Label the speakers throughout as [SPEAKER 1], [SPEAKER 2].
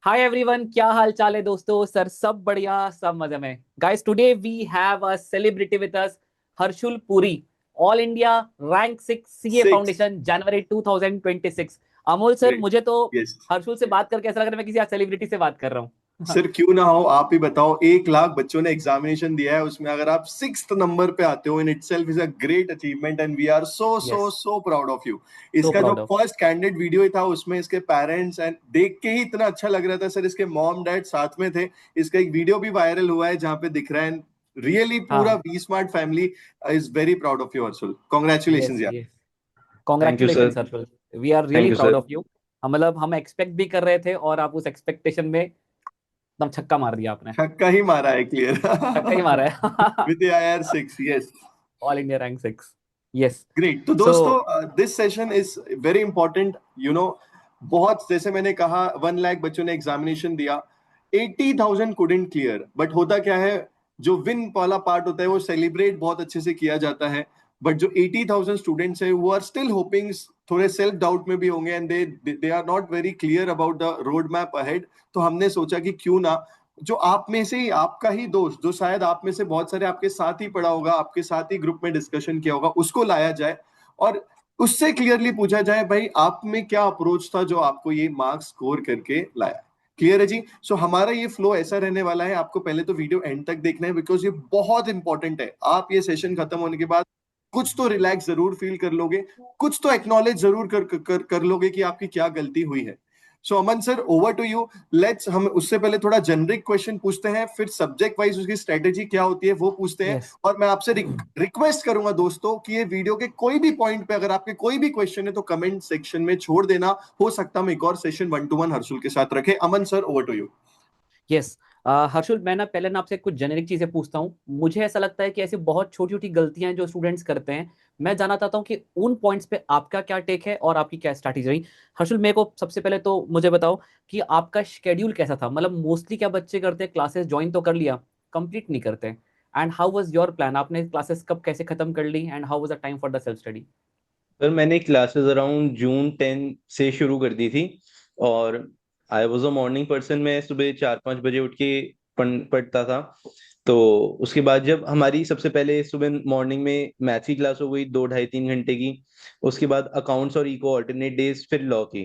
[SPEAKER 1] Hi everyone, क्या हाल चाल है दोस्तों। सर सब बढ़िया, सब मजे में। Guys, today we have a celebrity with us, Harshul Puri, all India rank 6 CA
[SPEAKER 2] six.
[SPEAKER 1] Foundation, जनवरी 2026। Amol sir,
[SPEAKER 2] great.
[SPEAKER 1] मुझे तो
[SPEAKER 2] यस।
[SPEAKER 1] हर्षुल से बात करके ऐसा लग रहा है मैं किसी सेलिब्रिटी से बात कर रहा हूँ।
[SPEAKER 2] सर क्यों ना हो, आप ही बताओ। 1 लाख बच्चों ने एग्जामिनेशन दिया है, उसमें अगर आप 6th नंबर पे आते हो, in itself is a great achievement and we are so so
[SPEAKER 1] yes,
[SPEAKER 2] so proud of you.
[SPEAKER 1] So
[SPEAKER 2] इसका जो
[SPEAKER 1] proud of.
[SPEAKER 2] First candidate video था उसमें इसके पेरेंट्स एंड देख के ही इतना अच्छा लग रहा था सर, इसके मॉम डैड साथ में थे। इसका एक वीडियो भी वायरल हुआ है जहां पे दिख रहा है। रियली पूरा
[SPEAKER 1] हाँ,
[SPEAKER 2] B smart family is very proud of you Harshul,
[SPEAKER 1] yes
[SPEAKER 2] congratulation यार।
[SPEAKER 1] Yes.
[SPEAKER 3] Thank you
[SPEAKER 1] congratulation
[SPEAKER 3] sir.
[SPEAKER 1] Harshul. We are really
[SPEAKER 3] thank you
[SPEAKER 1] proud
[SPEAKER 3] sir.
[SPEAKER 1] Of you. हम मतलब हम एक्सपेक्ट भी कर रहे थे और आप उस एक्सपेक्टेशन में एकदम छक्का मार दिया आपने।
[SPEAKER 2] छक्का ही मारा है, क्लियर।
[SPEAKER 1] छक्का ही मारा है।
[SPEAKER 2] With IR6, yes.
[SPEAKER 1] All India rank 6। Yes.
[SPEAKER 2] Great. तो
[SPEAKER 1] सो
[SPEAKER 2] दोस्तों, this session is very important, you know. बहुत, जैसे मैंने कहा, 1 लाख बच्चों ने एग्जामिनेशन दिया, 80,000 कुडेंट क्लियर। बट होता क्या है, जो विन वाला पार्ट होता है वो सेलिब्रेट बहुत अच्छे से किया जाता है। बट जो 80,000 स्टूडेंट्स है वो आर स्टिल होपिंग, थोड़े सेल्फ डाउट में भी होंगे and they are not very clear about the road map ahead. तो हमने सोचा कि क्यों ना जो आप में से ही, आपका ही दोस्त, जो शायद आप में से बहुत सारे आपके साथ ही पढ़ा होगा, आपके साथ ही ग्रुप में डिस्कशन किया होगा, उसको लाया जाए और उससे क्लियरली पूछा जाए, भाई आप में क्या अप्रोच था जो आपको ये मार्क्स स्कोर करके लाया। क्लियर है जी। सो हमारा ये फ्लो ऐसा रहने वाला है, आपको पहले तो वीडियो एंड तक देखना है बिकॉज ये बहुत इंपॉर्टेंट है। आप ये सेशन खत्म होने के बाद कुछ तो रिलैक्स जरूर फील कर लोगे, कुछ तो एक्नॉलेज जरूर कर लोगे कि आपकी क्या गलती हुई है। So Aman sir, over to you. Let's, हम उससे पहले थोड़ा जेनरिक क्वेश्चन पूछते हैं, फिर सब्जेक्ट वाइज उसकी स्ट्रेटेजी क्या होती है वो पूछते हैं।
[SPEAKER 1] यस।
[SPEAKER 2] और मैं आपसे रिक्वेस्ट करूंगा दोस्तों कि ये वीडियो के कोई भी पॉइंट पे अगर आपके कोई भी क्वेश्चन है तो कमेंट सेक्शन में छोड़ देना। हो सकता है हम एक और सेशन 1 to 1 हर्षुल के साथ रखें। Aman sir, over to you.
[SPEAKER 1] Yes. Harshul, मैं ना पहले ना आपसे कुछ जेनेरिक चीजें पूछता हूँ। मुझे ऐसा लगता है कि ऐसी बहुत छोटी छोटी गलतियां हैं जो स्टूडेंट्स करते हैं। मैं जानना चाहता हूँ कि उन पॉइंट्स पे आपका क्या टेक है और आपकी क्या स्ट्रैटेजी रही। हर्षुल, मेरे को सबसे पहले तो मुझे बताओ कि आपका शेड्यूल कैसा था। मतलब मोस्टली क्या बच्चे करते हैं, क्लासेस ज्वाइन तो कर लिया, कंप्लीट नहीं करते। And how was your plan, आपने क्लासेस कब कैसे खत्म कर ली and how was the time for the self study.
[SPEAKER 3] Sir मैंने क्लासेस अराउंड जून 10 से शुरू कर दी थी। और I was a morning person. मैं सुबह 4-5 बजे उठ के पढ़ता था। तो उसके बाद जब हमारी सबसे पहले सुबह मॉर्निंग में मैथ्स की क्लास हो गई 2 ढाई 3 घंटे की। उसके बाद अकाउंट्स और इको ऑल्टरनेट डेज, फिर लॉ की।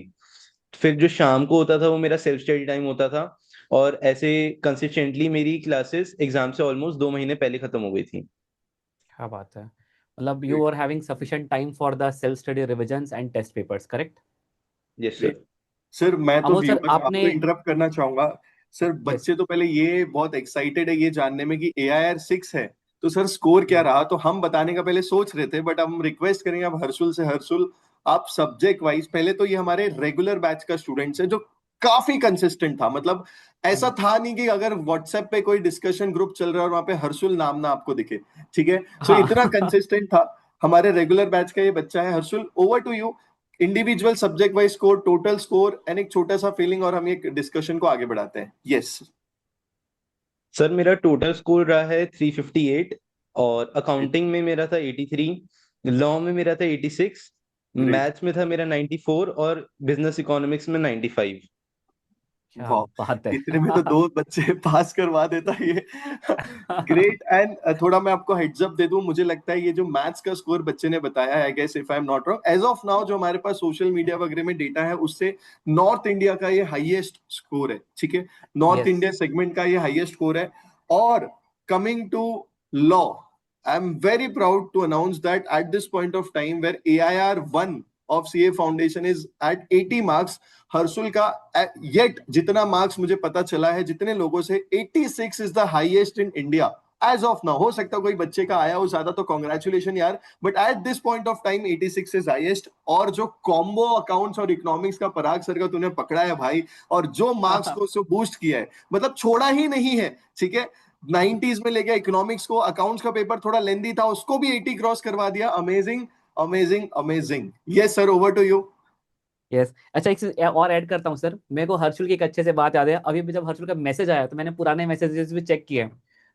[SPEAKER 3] फिर जो शाम को होता था वो मेरा सेल्फ स्टडी टाइम होता था। और ऐसे कंसिस्टेंटली मेरी क्लासेस एग्जाम से ऑलमोस्ट 2 महीने पहले खत्म हो गई थी।
[SPEAKER 1] क्या बात है। मतलब you are having sufficient time for the self study revisions and test papers, correct.
[SPEAKER 3] Yes sir.
[SPEAKER 2] Sir मैं तो
[SPEAKER 1] अमोल सर,
[SPEAKER 2] व्यूअर्स
[SPEAKER 1] आपने।
[SPEAKER 2] आपको इंटरप्ट करना चाहूंगा। Sir
[SPEAKER 1] yes.
[SPEAKER 2] बच्चे तो पहले ये बहुत एक्साइटेड है ये जानने में कि AIR6 है, तो सर स्कोर क्या रहा। तो हम बताने का पहले सोच रहे थे, बट हम रिक्वेस्ट करेंगे अब हर्षुल से। हर्षुल, आप सब्जेक्ट वाइज, पहले तो ये हमारे रेगुलर बैच का स्टूडेंट्स है जो काफी कंसिस्टेंट था। मतलब ऐसा था नहीं कि अगर व्हाट्सएप पे कोई डिस्कशन ग्रुप चल रहा है और वहां पे हर्षुल नाम ना आपको दिखे। ठीक है। सो इतना
[SPEAKER 1] हाँ।
[SPEAKER 2] कंसिस्टेंट था। हमारे रेगुलर बैच का ये बच्चा है। Harshul, over to you. Individual, subject wise score, total score and एक छोटा सा फीलिंग, और हम ये डिस्कशन को आगे बढ़ाते हैं। यस।
[SPEAKER 3] सर मेरा टोटल स्कोर रहा है 358। और अकाउंटिंग में मेरा था 83। लॉ में मेरा था 86।
[SPEAKER 2] ग्रेट।
[SPEAKER 3] मैथ्स में था मेरा 94 और बिजनेस इकोनॉमिक्स में 95।
[SPEAKER 1] क्या
[SPEAKER 2] वाह,
[SPEAKER 1] बात है।
[SPEAKER 2] इतने में तो दो बच्चे पास करवा देता ये। ग्रेट। एंड थोड़ा मैं आपको हेड्स अप दे दूं, मुझे लगता है ये जो मैथ्स का स्कोर बच्चे ने बताया है, I guess if I am not wrong, as of now जो हमारे पास सोशल मीडिया वगैरह में डेटा है उससे नॉर्थ इंडिया का ये हाईएस्ट स्कोर है। ठीक है। North
[SPEAKER 1] yes.
[SPEAKER 2] इंडिया सेगमेंट का ये हाईएस्ट स्कोर है। और coming to law, I am very proud to announce that at this point of time where AIR1 of CA Foundation is at 80 marks, Harshul का yet जितना marks मुझे पता चला है जितने लोगों से, 86 is the highest in India as of now. हो सकता है कोई बच्चे का आया हो ज्यादा, तो कॉन्ग्रेचुलेशन यार, but at this point of time 86 is highest. और जो कॉम्बो अकाउंट्स और इकोनॉमिक्स का पराग सर का तूने पकड़ा है भाई, और जो मार्क्स को उससे बूस्ट किया है, मतलब छोड़ा ही नहीं है। ठीक है। 90s में ले गया इकोनॉमिक्स को, अकाउंट्स का पेपर थोड़ा लेंदी था उसको भी 80 क्रॉस करवा दिया। Amazing, amazing, amazing. Yes sir, over to you.
[SPEAKER 1] Yes. अच्छा, एक चीज और ऐड करता हूँ सर। मेरे को हर्षुल की एक अच्छे से बात याद है। अभी भी जब हर्षुल का मैसेज आया तो मैंने पुराने मैसेजेस भी चेक किए हैं।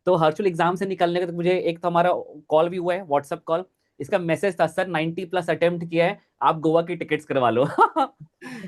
[SPEAKER 1] तो हर्षुल एग्जाम से निकलने का तो मुझे एक तो हमारा कॉल भी हुआ है, व्हाट्सएप कॉल। इसका मैसेज था, सर 90+ अटेम्प्ट किया है, आप गोवा की टिकट्स करवा लो।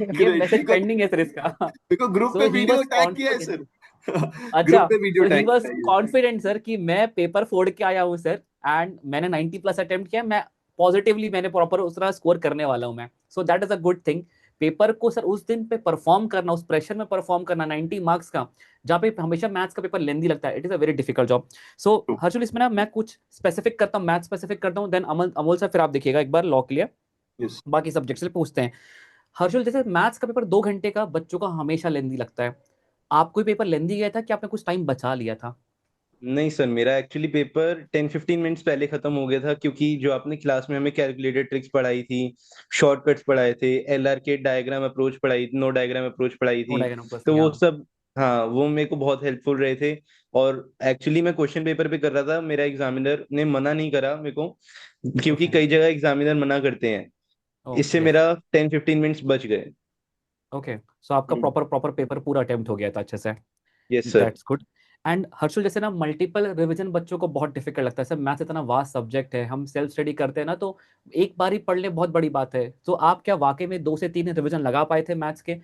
[SPEAKER 1] ये
[SPEAKER 2] ग्रेट।
[SPEAKER 1] मैसेज पेंडिंग है सर इसका।
[SPEAKER 2] देखो ग्रुप
[SPEAKER 1] सो
[SPEAKER 2] पे
[SPEAKER 1] ही
[SPEAKER 2] वीडियो
[SPEAKER 1] वाज
[SPEAKER 2] टैग किया है
[SPEAKER 1] कॉन्फिडेंट।
[SPEAKER 2] सर। ग्रुप
[SPEAKER 1] अच्छा,
[SPEAKER 2] पे video
[SPEAKER 1] so he
[SPEAKER 2] tag
[SPEAKER 1] was
[SPEAKER 2] किया है।
[SPEAKER 1] कॉन्फिडेंट सर कि मैं पेपर फोड़ के आया हूँ सर, एंड मैंने 90 प्लस अटेम्प्ट किया, मैं पॉजिटिवली मैंने प्रॉपर उस तरह स्कोर करने वाला हूँ मैं। So that is a good thing. Paper को सर उस दिन पे परफॉर्म करना, उस प्रेशर में परफॉर्म करना 90 मार्क्स का, जहाँ पे हमेशा मैथ्स का पेपर लेंदी लगता है, it is a very difficult job. So
[SPEAKER 2] True.
[SPEAKER 1] Harshul, इसमें ना मैं कुछ स्पेसिफिक करता हूँ, मैथ स्पेसिफिक करता हूँ, देन अमल अमोल सर फिर आप देखिएगा एक बार लॉ के लिए
[SPEAKER 2] Yes.
[SPEAKER 1] बाकी सब्जेक्ट से पूछते हैं। हर्षुल, जैसे मैथ्स का पेपर 2 घंटे का बच्चों का हमेशा लेंदी लगता है, आपको पेपर लेंदी गया था कि आपने कुछ टाइम बचा लिया था?
[SPEAKER 3] नहीं सर, मेरा एक्चुअली पेपर 10-15 मिनट्स पहले खत्म हो गया था, क्योंकि जो आपने क्लास में हमें कैलकुलेटेड ट्रिक्स पढ़ाई थी, शॉर्टकट्स पढ़ाए थे, एलआर के डायग्राम अप्रोच पढ़ाई, नो डायग्राम अप्रोच पढ़ाई
[SPEAKER 1] नो
[SPEAKER 3] थी,
[SPEAKER 1] डायग्राम प्लस,
[SPEAKER 3] तो वो
[SPEAKER 1] हाँ।
[SPEAKER 3] सब, हाँ वो मेरे को बहुत हेल्पफुल रहे थे। और एक्चुअली मैं क्वेश्चन पेपर पे कर रहा था, मेरा एग्जामिनर ने मना नहीं करा मेरे को, क्योंकि
[SPEAKER 1] ओके।
[SPEAKER 3] कई जगह एग्जामिनर मना करते हैं।
[SPEAKER 1] ओ
[SPEAKER 3] इससे
[SPEAKER 1] यस।
[SPEAKER 3] मेरा 10-15 मिनट्स बच गए।
[SPEAKER 1] ओके, सो आपका
[SPEAKER 2] Hmm.
[SPEAKER 1] प्रॉपर प्रॉपर पेपर पूरा अटेम्प्ट हो गया था अच्छे से।
[SPEAKER 3] Yes sir.
[SPEAKER 1] That's good. And Harshul, जैसे ना मल्टीपल रिवीजन बच्चों को बहुत डिफिकल्ट लगता है सर, मैथ्स इतना वास्ट सब्जेक्ट है, हम सेल्फ स्टडी करते हैं ना, तो एक बार ही पढ़ ले बहुत बड़ी बात है। तो आप क्या वाकई में 2 से 3 रिवीजन लगा पाए थे मैथ्स के?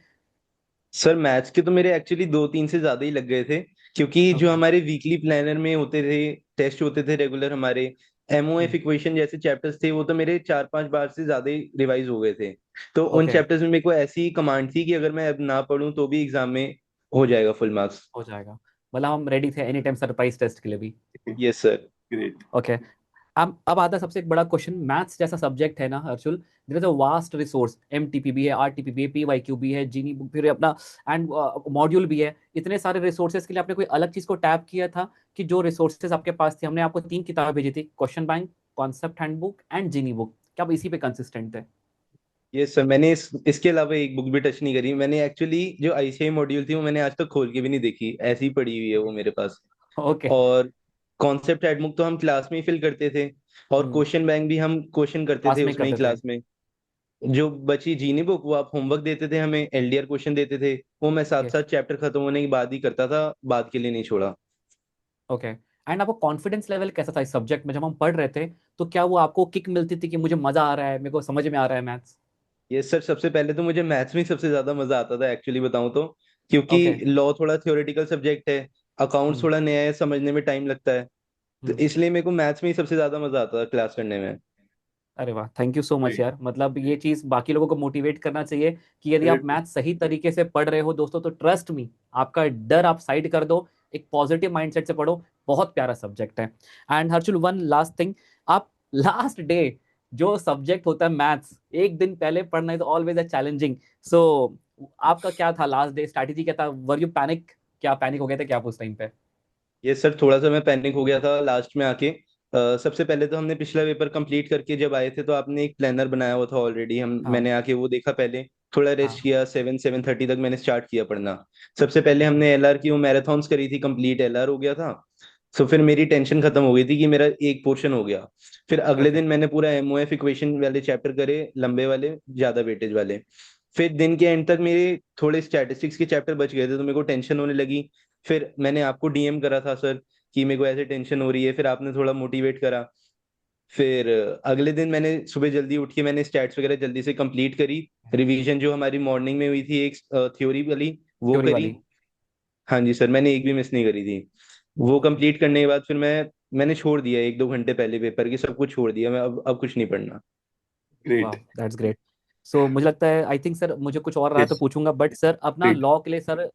[SPEAKER 3] सर मैथ्स के तो मेरे एक्चुअली 2-3 से ज्यादा ही लग गए थे, क्योंकि जो
[SPEAKER 1] ओके।
[SPEAKER 3] हमारे वीकली प्लानर में होते थे, टेस्ट होते थे रेगुलर हमारे, एमओएफ इक्वेशन जैसे चैप्टर्स थे, वो तो मेरे 4-5 बार से ज्यादा ही रिवाइज हो गए थे। तो उन
[SPEAKER 1] ओके,
[SPEAKER 3] चैप्टर्स में मेरे को ऐसी कमांड थी कि अगर मैं अब ना पढूं तो भी एग्जाम में हो जाएगा फुल मार्क्स।
[SPEAKER 1] हो जाएगा। मतलब हम रेडी थे एनी टाइम सरप्राइज टेस्ट के लिए भी।
[SPEAKER 3] Yes sir.
[SPEAKER 2] Great.
[SPEAKER 1] ओके। अब आता है सबसे एक बड़ा क्वेश्चन, मैथ्स जैसा सब्जेक्ट है ना Harshul, there is a vast resource, MTP भी है, आरटीपी भी है, पीवाईक्यू भी है, जीनी बुक फिर अपना एंड मॉड्यूल भी है। इतने सारे रिसोर्सेज के लिए आपने कोई अलग चीज को टैप किया था कि जो रिसोर्सेज आपके पास थे? हमने आपको 3 किताबें भेजी थी, question bank, concept handbook and Genie book, क्या आप इसी पे कंसिस्टेंट है?
[SPEAKER 3] यस सर, मैंने इसके अलावा एक बुक भी टच नहीं करी। मैंने एक्चुअली जो आईसीआई मॉड्यूल थी वो मैंने आज तक खोल के भी नहीं देखी, ऐसी ही पड़ी हुई है वो मेरे पास।
[SPEAKER 1] ओके।
[SPEAKER 3] और कॉन्सेप्ट एडमुक तो हम क्लास में ही फिल करते थे, और
[SPEAKER 1] हम्म।
[SPEAKER 3] क्वेश्चन बैंक भी हम क्वेश्चन करते थे
[SPEAKER 1] क्लास में
[SPEAKER 3] उसमें ही
[SPEAKER 1] करते थे।
[SPEAKER 3] क्लास में। जो बची जीनी बुक वो आप होमवर्क देते थे हमें, एलडीआर क्वेश्चन देते थे, वो मैं साथ
[SPEAKER 1] ओके।
[SPEAKER 3] साथ चैप्टर खत्म होने के बाद ही करता था, बाद के लिए नहीं छोड़ा।
[SPEAKER 1] ओके। एंड आपको कॉन्फिडेंस लेवल कैसा था इस सब्जेक्ट में जब हम पढ़ रहे थे? तो क्या वो आपको किक मिलती थी कि मुझे मजा आ रहा है, मेरे को समझ में आ रहा है मैथ्स?
[SPEAKER 3] ये सर, सबसे पहले तो मुझे मैथ्स में सबसे ज्यादा मजा आता था एक्चुअली बताऊं तो, क्योंकि
[SPEAKER 1] ओके।
[SPEAKER 3] लॉ थोड़ा थ्योरेटिकल सब्जेक्ट है, अकाउंट्स
[SPEAKER 1] हम्म।
[SPEAKER 3] थोड़ा नया है, समझने में टाइम लगता है, तो
[SPEAKER 1] हम्म।
[SPEAKER 3] इसलिए मेरे को मैथ्स में ही सबसे ज्यादा मजा आता था क्लास करने में।
[SPEAKER 1] अरे वाह, thank you so much
[SPEAKER 2] Great.
[SPEAKER 1] यार। मतलब ये चीज बाकी लोगों को मोटिवेट करना चाहिए कि यदि आप
[SPEAKER 2] Great.
[SPEAKER 1] मैथ सही तरीके से पढ़ रहे हो दोस्तों, तो ट्रस्ट मी, आपका डर आप साइड कर दो, एक पॉजिटिव माइंडसेट से पढ़ो, बहुत प्यारा सब्जेक्ट है। And Harshul, one last thing, आप लास्ट डे जो सब्जेक्ट होता है मैथ्स, एक दिन पहले पढ़ना इज ऑलवेज अ चैलेंजिंग। सो आपका क्या था लास्ट डे स्ट्रैटेजी, क्या था? Were you panic? क्या पैनिक हो गए थे क्या आप उस टाइम पे?
[SPEAKER 3] ये सर, थोड़ा सा मैं पैनिक हो गया था लास्ट में आके। सबसे पहले तो हमने पिछला पेपर कंप्लीट करके जब आए थे, तो आपने एक प्लानर बनाया हुआ था ऑलरेडी, हम
[SPEAKER 1] हाँ।
[SPEAKER 3] मैंने आके वो देखा पहले, थोड़ा रेस्ट
[SPEAKER 1] हाँ।
[SPEAKER 3] किया, 7-7:30 तक मैंने स्टार्ट किया पढ़ना। सबसे पहले
[SPEAKER 1] ओके।
[SPEAKER 3] हमने एलआर की वो मैराथन्स करी थी, कंप्लीट एलआर हो गया था। तो फिर मेरी टेंशन खत्म हो गई थी कि मेरा एक पोर्शन हो गया। फिर अगले
[SPEAKER 1] ओके।
[SPEAKER 3] दिन मैंने पूरा एमओएफ इक्वेशन वाले चैप्टर करे, लंबे वाले, ज्यादा वेटेज वाले। फिर दिन के एंड तक मेरे थोड़े स्टैटिस्टिक्स के चैप्टर बच गए थे, तो मेरे को टेंशन होने लगी। फिर मैंने आपको डीएम करा था सर कि मेरे को ऐसे टेंशन हो रही है, फिर आपने थोड़ा मोटिवेट करा। फिर अगले दिन मैंने सुबह जल्दी उठ के मैंने स्टैट्स वगैरह जल्दी से कंप्लीट करी। रिवीजन जो हमारी मॉर्निंग में हुई थी एक थ्योरी वाली, वो
[SPEAKER 1] थ्योरी
[SPEAKER 3] करी।
[SPEAKER 1] वाली।
[SPEAKER 3] हाँ जी सर, मैंने एक भी मिस नहीं करी थी। वो
[SPEAKER 1] ओके।
[SPEAKER 3] कंप्लीट करने के बाद फिर मैंने छोड़ दिया, 1-2 घंटे पहले पेपर के सब कुछ छोड़ दिया, मैं अब कुछ नहीं पढ़ना।
[SPEAKER 1] वाह,
[SPEAKER 2] Great.
[SPEAKER 1] That's great. सो मुझे लगता है, आई थिंक सर मुझे कुछ और रहा तो
[SPEAKER 2] Yes.
[SPEAKER 1] पूछूंगा, बट सर अपना
[SPEAKER 2] Great.
[SPEAKER 1] लॉ के लिए सर,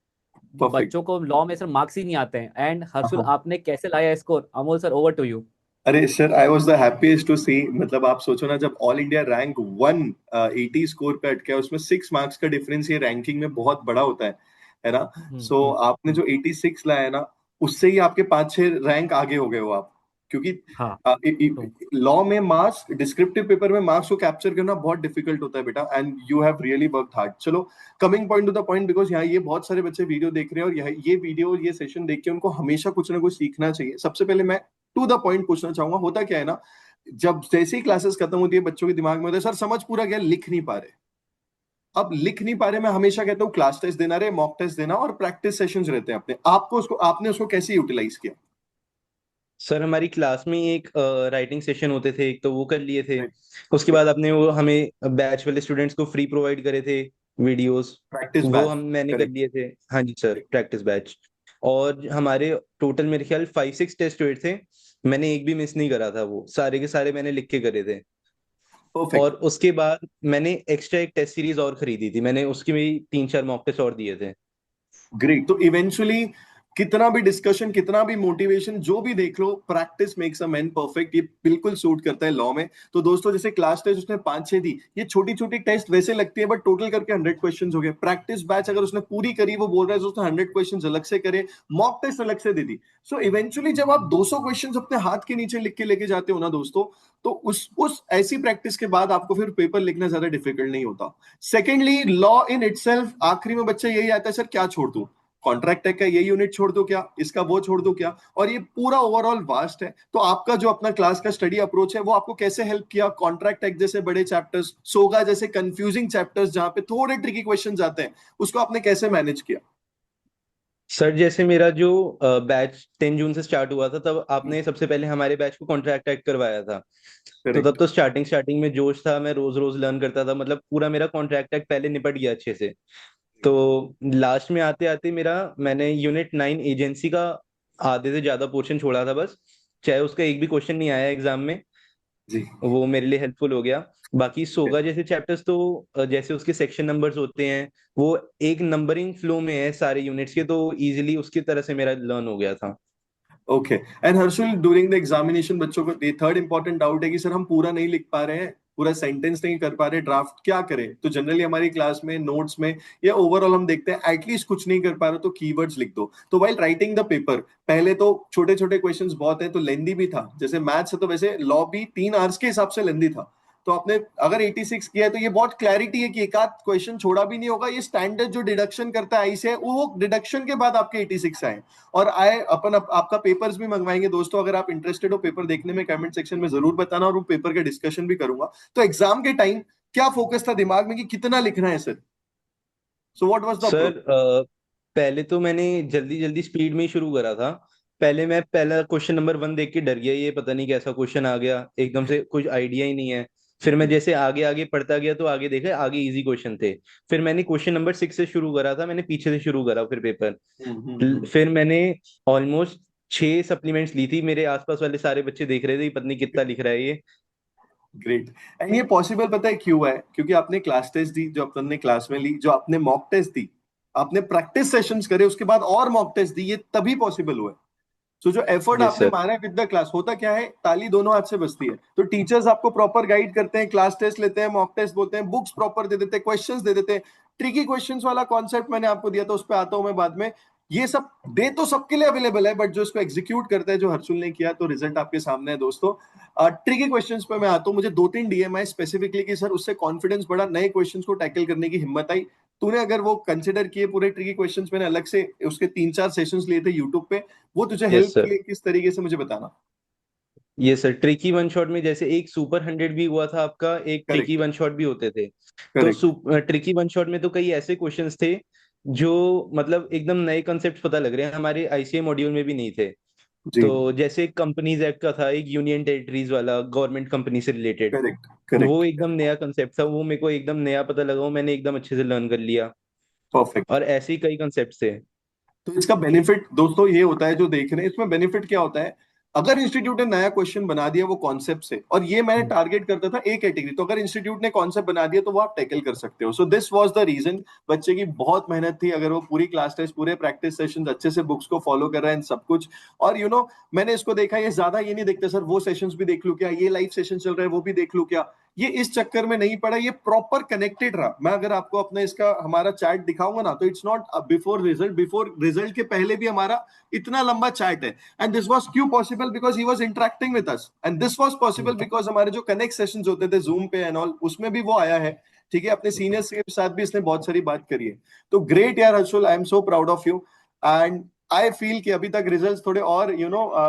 [SPEAKER 2] Perfect.
[SPEAKER 1] बच्चों को लॉ में सर मार्क्स ही नहीं आते हैं, एंड हर्षुल
[SPEAKER 2] हाँ।
[SPEAKER 1] आपने कैसे लाया score? Amol sir, over to you.
[SPEAKER 2] अरे sir, I was the happiest to see. मतलब आप सोचो ना, जब ऑल इंडिया रैंक 180 स्कोर पे अटके, उसमें 6 मार्क्स का डिफरेंस ये रैंकिंग में बहुत बड़ा होता है ना? सो आपने जो 86 लाया ना, उससे ही आपके 5-6 रैंक आगे हो गए हो आप। क्योंकि
[SPEAKER 1] हाँ। तो
[SPEAKER 2] लॉ में मार्क्स, डिस्क्रिप्टिव पेपर में मार्क्स को कैप्चर करना बहुत डिफिकल्ट होता है बेटा, and you have really worked hard. चलो, coming point to the point, because यहाँ ये बहुत सारे बच्चे वीडियो देख रहे हैं, और ये वीडियो, ये सेशन देख के उनको हमेशा कुछ ना कुछ सीखना चाहिए। सबसे पहले मैं टू द पॉइंट पूछना चाहूंगा, होता क्या है ना, जब जैसे ही क्लासेस खत्म होती है, बच्चों के दिमाग में होता है सर समझ पूरा गया, लिख नहीं पा रहे। अब लिख नहीं पा रहे, मैं हमेशा कहता हूँ क्लास टेस्ट देना रहे, मॉक टेस्ट देना, और प्रैक्टिस सेशंस रहते हैं अपने। आपको उसको, आपने उसको कैसे यूटिलाइज किया?
[SPEAKER 3] सर हमारी क्लास में ही एक राइटिंग सेशन होते थे, एक तो वो कर लिए थे।
[SPEAKER 2] Right.
[SPEAKER 3] उसके बाद आपने वो हमें बैच वाले स्टूडेंट्स को फ्री प्रोवाइड करे थे, वीडियोस,
[SPEAKER 2] प्रैक्टिस
[SPEAKER 3] वो
[SPEAKER 2] बैच।
[SPEAKER 3] मैंने कर
[SPEAKER 2] करेक्ट।
[SPEAKER 3] लिए थे। हाँ जी सर, प्रैक्टिस बैच। और हमारे टोटल मेरे ख्याल 5-6 टेस्ट हुए थे, मैंने एक भी मिस नहीं करा था, वो सारे के सारे मैंने लिख के करे थे।
[SPEAKER 2] परफेक्ट।
[SPEAKER 3] और उसके बाद मैंने एक्स्ट्रा एक टेस्ट सीरीज और खरीदी थी, मैंने उसकी भी 3-4 मॉक टेस्ट और दिए थे।
[SPEAKER 2] ग्रेट। तो इवेंचुअली कितना भी डिस्कशन, कितना भी मोटिवेशन, जो भी देख लो, practice makes a man perfect, ये बिल्कुल सूट करता है लॉ में। तो दोस्तों, जैसे क्लास टेस्ट उसने 5-6 दी, ये छोटी छोटी टेस्ट वैसे लगती है, बट टोटल करके 100 क्वेश्चंस हो गए। प्रैक्टिस बैच अगर उसने पूरी करी, वो बोल रहा है उसने 100 क्वेश्चंस अलग से करे, मॉक टेस्ट अलग से दे दी। सो इवेंचुअली जब आप 200 क्वेश्चंस अपने हाथ के नीचे लिख के लेके जाते हो ना दोस्तों, तो उस ऐसी प्रैक्टिस के बाद आपको फिर पेपर लिखना ज्यादा डिफिकल्ट नहीं होता। सेकेंडली, लॉ इन इटसेल्फ, आखिरी में बच्चे यही आता है, सर क्या छोड़ दूं, कॉन्ट्रैक्ट टैग का ये यूनिट छोड़ दो क्या, इसका वो छोड़ दो क्या, और ये पूरा ओवरऑल वास्ट है। तो आपका जो अपना क्लास का स्टडी अप्रोच है, वो आपको कैसे हेल्प किया, कॉन्ट्रैक्ट टैग जैसे बड़े चैप्टर्स, सोगा जैसे कंफ्यूजिंग चैप्टर्स जहां पे थोड़े ट्रिकी क्वेश्चन आते हैं, उसको आपने कैसे मैनेज किया?
[SPEAKER 3] सर जैसे मेरा जो बैच 10 जून से स्टार्ट हुआ था, तब आपने सबसे पहले हमारे बैच को कॉन्ट्रैक्ट एक्ट करवाया था। तो तब
[SPEAKER 2] करेक्ट।
[SPEAKER 3] तो स्टार्टिंग स्टार्टिंग में जोश था, मैं रोज रोज लर्न करता था, मतलब पूरा मेरा कॉन्ट्रैक्ट एक्ट पहले निपट गया अच्छे से। तो लास्ट में आते आते मेरा, मैंने यूनिट 9 एजेंसी का आधे से ज्यादा पोर्शन छोड़ा था बस, चाहे उसका एक भी क्वेश्चन नहीं आया एग्जाम में,
[SPEAKER 2] जी।
[SPEAKER 3] वो मेरे लिए हेल्पफुल हो गया। बाकी सोगा जैसे चैप्टर्स तो जैसे उसके सेक्शन नंबर्स होते हैं, वो एक नंबरिंग फ्लो में है सारे यूनिट्स के, तो इजीली उसकी तरह से मेरा लर्न हो गया था।
[SPEAKER 2] Okay. And Harshul, during the examination बच्चों को ये थर्ड इंपॉर्टेंट डाउट है कि सर हम पूरा नहीं लिख पा रहे हैं, पूरा सेंटेंस नहीं कर पा रहे, ड्राफ्ट क्या करें? तो जनरली हमारी क्लास में नोट्स में या ओवरऑल हम देखते हैं, एटलीस्ट कुछ नहीं कर पा रहे तो कीवर्ड्स लिख दो। तो वाइल राइटिंग द पेपर, पहले तो छोटे छोटे क्वेश्चंस बहुत है तो लेंदी भी था, जैसे मैथ्स है तो वैसे लॉ भी 3 आवर्स के हिसाब से लेंदी था। तो आपने अगर 86 किया है तो ये बहुत क्लैरिटी है कि एक आध क्वेश्चन छोड़ा भी नहीं होगा। ये स्टैंडर्ड जो डिडक्शन करता है आई से, वो डिडक्शन के बाद आपके 86 आए। और आए आपका पेपर्स भी मंगवाएंगे दोस्तों, अगर आप इंटरेस्टेड हो पेपर देखने में, कमेंट सेक्शन में जरूर बताना, और वो पेपर का डिस्कशन भी करूंगा। तो एग्जाम के टाइम क्या फोकस था दिमाग में कि कितना लिखना है sir? So what was the approach?
[SPEAKER 3] Sir पहले तो मैंने जल्दी जल्दी स्पीड में ही शुरू करा था। पहले मैं पहला क्वेश्चन नंबर 1 देख के डर गया, ये पता नहीं कैसा क्वेश्चन आ गया, एकदम से कुछ आइडिया ही नहीं है। फिर मैं जैसे आगे आगे पढ़ता गया तो आगे देखा आगे इजी क्वेश्चन थे। फिर मैंने क्वेश्चन नंबर 6 से शुरू करा था, मैंने पीछे से शुरू करा फिर पेपर। फिर मैंने ऑलमोस्ट 6 सप्लीमेंट्स ली थी, मेरे आसपास वाले सारे बच्चे देख रहे थे पता नहीं कितना लिख रहा है ये।
[SPEAKER 2] ग्रेट। एंड ये पॉसिबल पता है क्यों है? क्योंकि आपने क्लास टेस्ट दी, जो अपने क्लास में ली, जो आपने मॉक टेस्ट दी, आपने प्रैक्टिस सेशंस करे, उसके बाद और मॉक टेस्ट दी, ये तभी पॉसिबल हुआ है। सो जो एफर्ट
[SPEAKER 3] यस
[SPEAKER 2] आपने
[SPEAKER 3] सर।
[SPEAKER 2] मारा है विद द क्लास, होता क्या है, ताली दोनों हाथ से बजती है। तो टीचर्स आपको प्रॉपर गाइड करते हैं, क्लास टेस्ट लेते हैं, मॉक टेस्ट बोलते हैं, बुक्स प्रॉपर दे देते हैं, क्वेश्चंस दे देते हैं। ट्रिकी क्वेश्चंस वाला कॉन्सेप्ट मैंने आपको दिया था, उस पर आता हूं मैं बाद में। ये सब दे तो सबके लिए अवेलेबल है, बट जो इसको एग्जीक्यूट करता है, जो हर्षुल ने किया, तो रिजल्ट आपके सामने है दोस्तों। ट्रिकी क्वेश्चंस पे मैं आता हूं, मुझे 2-3 डीएम आए स्पेसिफिकली कि सर उससे कॉन्फिडेंस बढ़ा, नए क्वेश्चंस को टैकल करने की हिम्मत आई। तूने अगर वो कंसिडर किए पूरे ट्रिकी क्वेश्चंस, मैंने अलग से उसके 3-4 सेशंस लिए थे यूट्यूब पे, वो तुझे
[SPEAKER 3] यस
[SPEAKER 2] हेल्प
[SPEAKER 3] सर।
[SPEAKER 2] किए किस तरीके से, मुझे बताना।
[SPEAKER 3] ये सर ट्रिकी वन शॉट में जैसे एक सुपर 100 भी हुआ था आपका, एक ट्रिकी
[SPEAKER 2] करेक्ट।
[SPEAKER 3] वन शॉट भी होते थे। तो
[SPEAKER 2] करेक्ट।
[SPEAKER 3] ट्रिकी वन शॉट में तो कई ऐसे क्वेश्चंस थे जो मतलब एकदम नए कॉन्सेप्ट पता लग रहे हैं, हमारे आईसीए मॉड्यूल में भी नहीं थे।
[SPEAKER 2] जी।
[SPEAKER 3] तो जैसे एक कंपनीज एक्ट का था, एक यूनियन टेरिटरीज वाला, गवर्नमेंट कंपनी से रिलेटेड,
[SPEAKER 2] करेक्ट।
[SPEAKER 3] वो
[SPEAKER 2] करेक्ट।
[SPEAKER 3] एकदम नया कंसेप्ट था, वो मेरे को एकदम नया पता लगा, वो मैंने एकदम अच्छे से लर्न कर लिया।
[SPEAKER 2] परफेक्ट।
[SPEAKER 3] और ऐसे ही कई कंसेप्ट थे।
[SPEAKER 2] तो इसका बेनिफिट दोस्तों ये होता है, जो देख रहे हैं इसमें बेनिफिट क्या होता है, अगर इंस्टीट्यूट ने नया क्वेश्चन बना दिया वो कॉन्सेप्ट से, और ये मैंने टारगेट करता था एक कैटेगरी, तो अगर इंस्टीट्यूट ने कॉन्सेप्ट बना दिया तो वो आप टैकल कर सकते हो। So this was the reason. बच्चे की बहुत मेहनत थी, अगर वो पूरी क्लास टेस्ट, पूरे प्रैक्टिस सेशन अच्छे से बुक्स को फॉलो कर रहा है सब कुछ। और मैंने इसको देखा, ये ज्यादा ये नहीं देखते सर वो सेशंस भी देख लूं क्या, ये लाइव सेशन चल रहा है वो भी देख लूं क्या, ये इस चक्कर में नहीं पड़ा, ये प्रॉपर कनेक्टेड रहा। मैं अगर आपको अपने इसका हमारा चैट दिखाऊंगा ना, तो इट्स नॉट बिफोर रिजल्ट के पहले भी हमारा इतना लंबा चैट है। एंड दिस वाज क्यों possible, because he was interacting with us, and this was possible because हमारे जो कनेक्ट सेशंस होते थे जूम पे एंड ऑल, उसमें भी वो आया है। ठीक है, अपने सीनियर्स के साथ भी इसने बहुत सारी बात करी है। तो ग्रेट यार Harshul, I am so proud of you. And I feel कि अभी तक रिजल्ट्स थोड़े और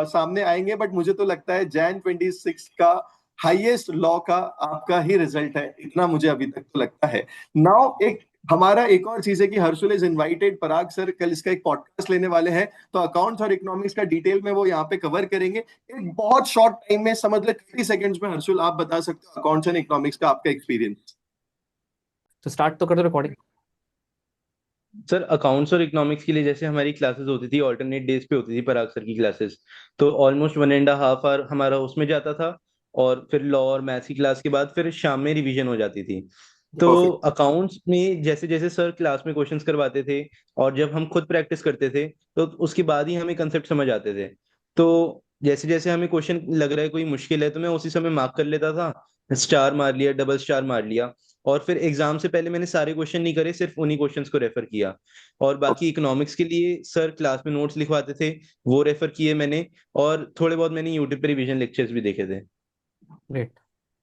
[SPEAKER 2] सामने आएंगे, बट मुझे तो लगता है Jan 26 का हाईएस्ट लॉ का आपका ही रिजल्ट है, इतना मुझे अभी तक तो लगता है। नाउ एक हमारा एक और चीज है कि Harshul is invited, Parag sir कल इसका एक पॉडकास्ट लेने वाले हैं, तो अकाउंट्स और इकोनॉमिक्स का डिटेल में वो यहाँ पे कवर करेंगे। एक बहुत शॉर्ट टाइम में, समझ ले 30 सेकंड्स में, हर्षुल आप बता सकते हो अकाउंट्स एंड इकोनॉमिक्स का आपका एक्सपीरियंस।
[SPEAKER 1] तो स्टार्ट तो कर दो रिकॉर्डिंग।
[SPEAKER 3] सर अकाउंट्स और इकोनॉमिक्स के लिए जैसे हमारी क्लासेस होती थी, ऑल्टरनेट डेज पे होती थी पराग सर की क्लासेस, तो ऑलमोस्ट 1.5 आवर हमारा उसमें जाता था। और फिर लॉ और मैथ्स की क्लास के बाद फिर शाम में रिवीजन हो जाती थी। तो
[SPEAKER 2] परफेक्ट।
[SPEAKER 3] अकाउंट्स में जैसे जैसे सर क्लास में क्वेश्चंस करवाते थे और जब हम खुद प्रैक्टिस करते थे तो उसके बाद ही हमें कंसेप्ट समझ आते थे। तो जैसे जैसे हमें क्वेश्चन लग रहा है कोई मुश्किल है तो मैं उसी समय मार्क कर लेता था, स्टार मार लिया, डबल स्टार मार लिया। और फिर एग्जाम से पहले मैंने सारे क्वेश्चन नहीं करे, सिर्फ उन्हीं क्वेश्चंस को रेफर किया। और बाकी इकोनॉमिक्स के लिए सर क्लास में नोट्स लिखवाते थे, वो रेफर किए मैंने। और थोड़े बहुत मैंने यूट्यूब पे रिवीजन लेक्चर्स भी देखे थे।
[SPEAKER 1] ग्रेट।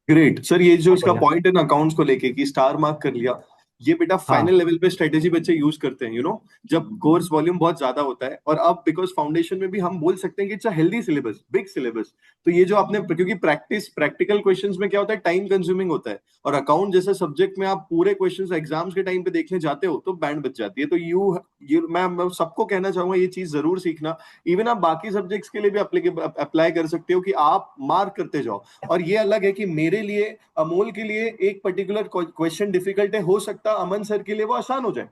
[SPEAKER 2] ग्रेट सर, ये जो
[SPEAKER 1] बहुत
[SPEAKER 2] इसका
[SPEAKER 1] बढ़िया।
[SPEAKER 2] पॉइंट है ना अकाउंट्स को लेके कि स्टार मार्क कर लिया, ये बेटा फाइनल
[SPEAKER 1] हाँ।
[SPEAKER 2] लेवल पे स्ट्रेटेजी बच्चे यूज करते हैं, जब कोर्स वॉल्यूम बहुत ज्यादा होता है। और अब बिकॉज फाउंडेशन में भी हम बोल सकते हैं कि it's a healthy syllabus, big syllabus. तो ये जो आपने, क्योंकि प्रैक्टिकल क्वेश्चंस में क्या होता है, टाइम कंज्यूमिंग होता है। और अकाउंट जैसे सब्जेक्ट में आप पूरे क्वेश्चंस एग्जाम्स के टाइम पे देखने जाते हो तो बैंड बच जाती है। तो मैं सबको कहना चाहूंगा ये चीज जरूर सीखना। इवन आप बाकी सब्जेक्ट्स के लिए भी अप्लाई कर सकते हो कि आप मार्क करते जाओ। और ये अलग है कि मेरे लिए, अमोल के लिए एक पर्टिकुलर क्वेश्चन डिफिकल्ट है, हो सकता है अमन सर के लिए वो आसान हो जाए।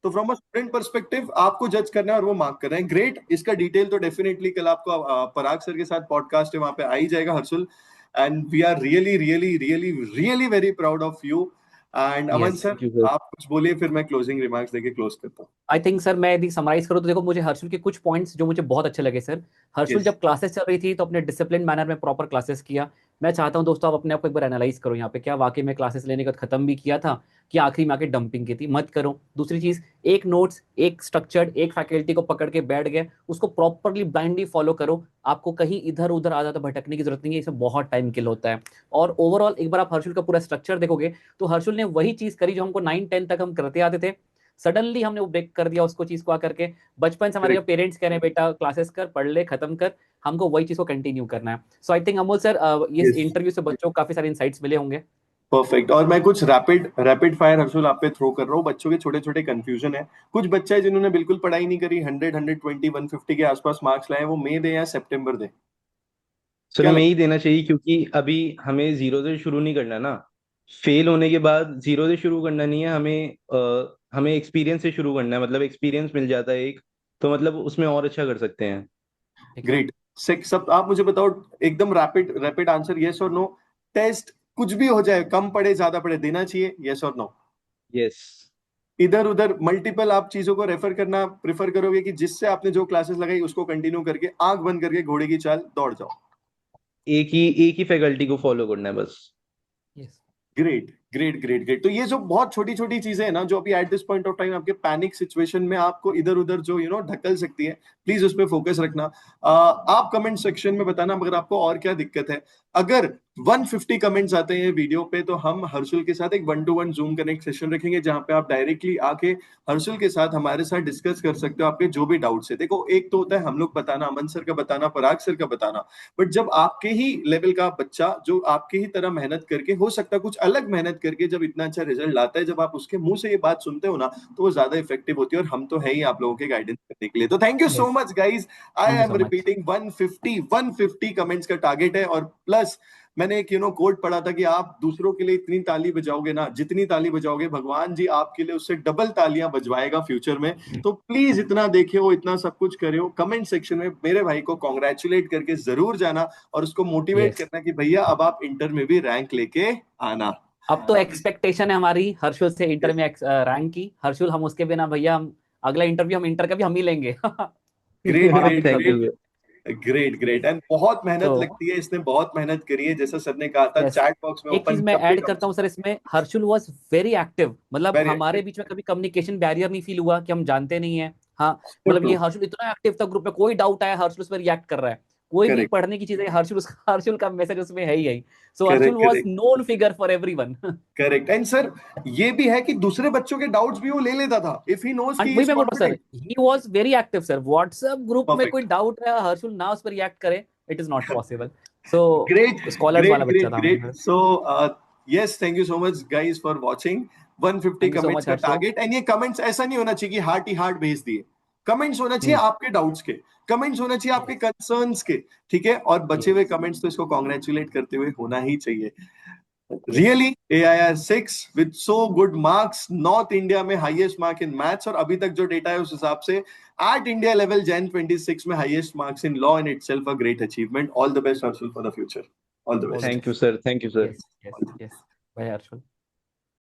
[SPEAKER 2] तो फ्रॉम अ स्टूडेंट पर्सपेक्टिव आपको जज करना है और वो मार्क करना है। ग्रेट। इसका डिटेल तो डेफिनेटली कल आपको पराग सर के साथ पॉडकास्ट है वहां पे आ ही जाएगा, Harshul. And we are really really really really very proud of you. And Aman
[SPEAKER 1] yes.
[SPEAKER 2] Sir,
[SPEAKER 3] thank you sir.
[SPEAKER 2] आप कुछ बोलिए, फिर मैं क्लोजिंग रिमार्क्स देके क्लोज करता हूँ।
[SPEAKER 1] आई थिंक सर, मैं यदि समराइज करूँ तो देखो, मुझे हर्षुल के कुछ पॉइंट्स जो मुझे बहुत अच्छे लगे सर। हर्षुल
[SPEAKER 2] यस।
[SPEAKER 1] जब क्लासेस चल रही थी तो अपने डिसिप्लिन मैनर में प्रॉपर क्लासेस किया। मैं चाहता हूँ दोस्तों, आप अपने आप को एक बार एनालाइज करो यहाँ पे, क्या वाकई में क्लासेस लेने का खत्म भी किया था, कि आखिरी में आके डंपिंग की थी? मत करो। दूसरी चीज, एक नोट्स, एक स्ट्रक्चर्ड, एक फैकल्टी को पकड़ के बैठ गए, उसको प्रॉपरली ब्लाइंडली फॉलो करो। आपको कहीं इधर उधर आ जाता भटकने की जरूरत नहीं है, इसमें बहुत टाइम किल होता है। और ओवरऑल एक बार आप हर्षुल का पूरा स्ट्रक्चर देखोगे तो हर्षुल ने वही चीज करी जो हमको 9 10 तक हम करते आते थे। सडनली हमने वो ब्रेक कर दिया उसको, चीज को आकर के। बचपन से हमारे जो
[SPEAKER 2] करेक्ट।
[SPEAKER 1] पेरेंट्स कह रहे हैं बेटा क्लासेस कर, पढ़ ले, खत्म कर, हमको वही चीज को कंटिन्यू करना है। सो आई थिंक अमोल सर, इस
[SPEAKER 2] यस।
[SPEAKER 1] इंटरव्यू से बच्चों को काफी सारे इंसाइट्स मिले होंगे।
[SPEAKER 2] परफेक्ट। और मैं कुछ रैपिड रैपिड फायर हर्षुल आप पे थ्रो कर रहा हूँ। बच्चों के छोटे छोटे कंफ्यूजन है। कुछ बच्चे हैं जिन्होंने बिल्कुल पढ़ाई नहीं करी, 100 120 150 के आसपास मार्क्स लाए, वो मई दे या सितंबर दे?
[SPEAKER 3] सर
[SPEAKER 2] क्या
[SPEAKER 3] हमें
[SPEAKER 2] लगता
[SPEAKER 3] ही देना चाहिए, क्योंकि अभी हमें जीरो से शुरू नहीं करना ना। फेल होने के बाद जीरो से शुरू करना नहीं है हमें, हमें एक्सपीरियंस से शुरू करना है, मतलब एक्सपीरियंस मिल जाता है एक, तो मतलब उसमें और अच्छा कर सकते हैं।
[SPEAKER 1] ठीक
[SPEAKER 2] है?
[SPEAKER 1] है।
[SPEAKER 2] ग्रेट। सब आप मुझे बताओ, एकदम रैपिड रैपिड आंसर, यस और नो। टेस्ट कुछ भी हो जाए, कम पढ़े ज्यादा पढ़े, देना चाहिए, यस और नो?
[SPEAKER 3] यस।
[SPEAKER 2] इधर उधर मल्टीपल आप चीजों को रेफर करना प्रेफर करोगे कि जिससे आपने जो क्लासेस लगाई उसको कंटिन्यू करके आंख बंद करके घोड़े की चाल दौड़ जाओ?
[SPEAKER 3] एक ही फैकल्टी को फॉलो करना है बस।
[SPEAKER 1] Yes.
[SPEAKER 2] Great great great great. तो ये जो बहुत छोटी छोटी चीजें हैं ना, जो अभी eight this point of time आपके पैनिक सिचुएशन में आपको इधर उधर जो ढकल सकती है, प्लीज उस पर फोकस रखना। आप कमेंट सेक्शन में बताना अगर आपको और क्या दिक्कत है। अगर 150 कमेंट्स आते हैं वीडियो पे तो हम हर्षुल के साथ एक 1-to-1 जूम कनेक्ट सेशन रखेंगे, जहां पे आप डायरेक्टली आके हर्षुल के साथ हमारे साथ डिस्कस कर सकते हो आपके जो भी डाउट्स है। देखो, एक तो होता है हम लोग बताना, अमन सर का बताना, पराग सर का बताना। बट जब आपके ही लेवल का बच्चा जो आपके ही तरह मेहनत करके, हो सकता है कुछ अलग मेहनत करके, जब इतना अच्छा रिजल्ट लाता है, जब आप उसके मुंह से ये बात सुनते हो ना, तो वो ज्यादा इफेक्टिव होती है। और हम तो है ही आप लोगों के गाइडेंस करने के लिए। तो thank you so
[SPEAKER 1] yes.
[SPEAKER 2] Much guys. I
[SPEAKER 1] thank you
[SPEAKER 2] am
[SPEAKER 1] so much.
[SPEAKER 2] Repeating, 150 comments का टारगेट है। और मैंने एक कोट पढ़ा था कि आप दूसरों के लिए इतनी ताली बजाओगे ना, जितनी ताली बजाओगे भगवान जी आपके लिए उससे डबल तालियां बजवाएगा फ्यूचर में। तो प्लीज इतना देखे हो, इतना सब कुछ करे हो, कमेंट सेक्शन में मेरे भाई को कॉन्ग्रेचुलेट करके जरूर जाना। और उसको मोटिवेट
[SPEAKER 1] यस।
[SPEAKER 2] करना कि भैया अब आप इंटर में भी रैंक लेके आना।
[SPEAKER 1] अब तो एक्सपेक्टेशन है हमारी हर्षुल से इंटर में रैंक की। हर्षुल, हम उसके बिना भैया, हम अगला इंटरव्यू हम इंटर का भी हम ही लेंगे।
[SPEAKER 2] Great great
[SPEAKER 3] thank
[SPEAKER 2] great.
[SPEAKER 3] You.
[SPEAKER 2] Great great. And बहुत
[SPEAKER 1] तो
[SPEAKER 2] मेहनत लगती है, इसने बहुत मेहनत करी है, जैसा सर ने कहा था
[SPEAKER 1] यस,
[SPEAKER 2] चैट बॉक्स में
[SPEAKER 1] एक चीज
[SPEAKER 2] ओपन
[SPEAKER 1] मैं
[SPEAKER 2] जब भी
[SPEAKER 1] ऐड करता हूँ सर इसमें, हर्षुल वॉज वेरी एक्टिव। मतलब
[SPEAKER 2] वेरी
[SPEAKER 1] हमारे बीच में कभी कम्युनिकेशन बैरियर नहीं फील हुआ कि हम जानते नहीं है। हाँ। मतलब ये
[SPEAKER 2] ट्रू।
[SPEAKER 1] हर्षुल इतना एक्टिव था, ग्रुप में कोई डाउट आया हर्षुल उस पर रिएक्ट कर रहा है। कोई भी
[SPEAKER 2] करेक्ट
[SPEAKER 1] पढ़ने की चीज है, हर्षुल उसका हर्षुल का मैसेज उसमें है ही है। So Harshul
[SPEAKER 2] correct
[SPEAKER 1] was
[SPEAKER 2] correct
[SPEAKER 1] known figure for everyone.
[SPEAKER 2] Correct. And sir, ये भी है कि दूसरे बच्चों के डाउट्स भी वो ले लेता था, इफ ही नोज कि
[SPEAKER 1] वही
[SPEAKER 2] इज
[SPEAKER 1] मैं बोल रहा हूँ sir,
[SPEAKER 2] confident.
[SPEAKER 1] He was very active sir. WhatsApp group में कोई
[SPEAKER 2] परफेक्ट।
[SPEAKER 1] डाउट है, हर्षुल ना उस पर रिएक्ट करे, it is not possible. So
[SPEAKER 2] great
[SPEAKER 1] scholars
[SPEAKER 2] great
[SPEAKER 1] वाला बच्चा
[SPEAKER 2] ग्रेट
[SPEAKER 1] था
[SPEAKER 2] ग्रेट।
[SPEAKER 1] हमारा।
[SPEAKER 2] So yes, thank you so much guys for watching. 150
[SPEAKER 1] thank you so
[SPEAKER 2] comments
[SPEAKER 1] much
[SPEAKER 2] का
[SPEAKER 1] हर्षो।
[SPEAKER 2] टारगेट। एंड ये कमेंट्स ऐसा नहीं होना चाहिए कि हार्ट ही हार्ट भेज दिए। कमेंट्स होना चाहिए
[SPEAKER 1] हम्म।
[SPEAKER 2] आपके डाउट्स के, कमेंट्स होना चाहिए आपके
[SPEAKER 1] यस।
[SPEAKER 2] कंसर्न्स के। ठीक है, और बचे हुए
[SPEAKER 1] यस।
[SPEAKER 2] कमेंट्स तो इसको कॉन्ग्रेचुलेट करते हुए होना ही चाहिए। Really, AIR 6 with so good marks, North India में highest mark in maths, और अभी तक जो डेटा है उस हिसाब से at India level Jan 26 में highest marks in law, in itself a great achievement. All the best, Harshul, for the future. All the
[SPEAKER 1] All
[SPEAKER 2] best.
[SPEAKER 1] the
[SPEAKER 3] Thank you,
[SPEAKER 1] best.
[SPEAKER 3] sir. Thank you, sir.
[SPEAKER 1] Yes, yes, yes. Bye, Harshul.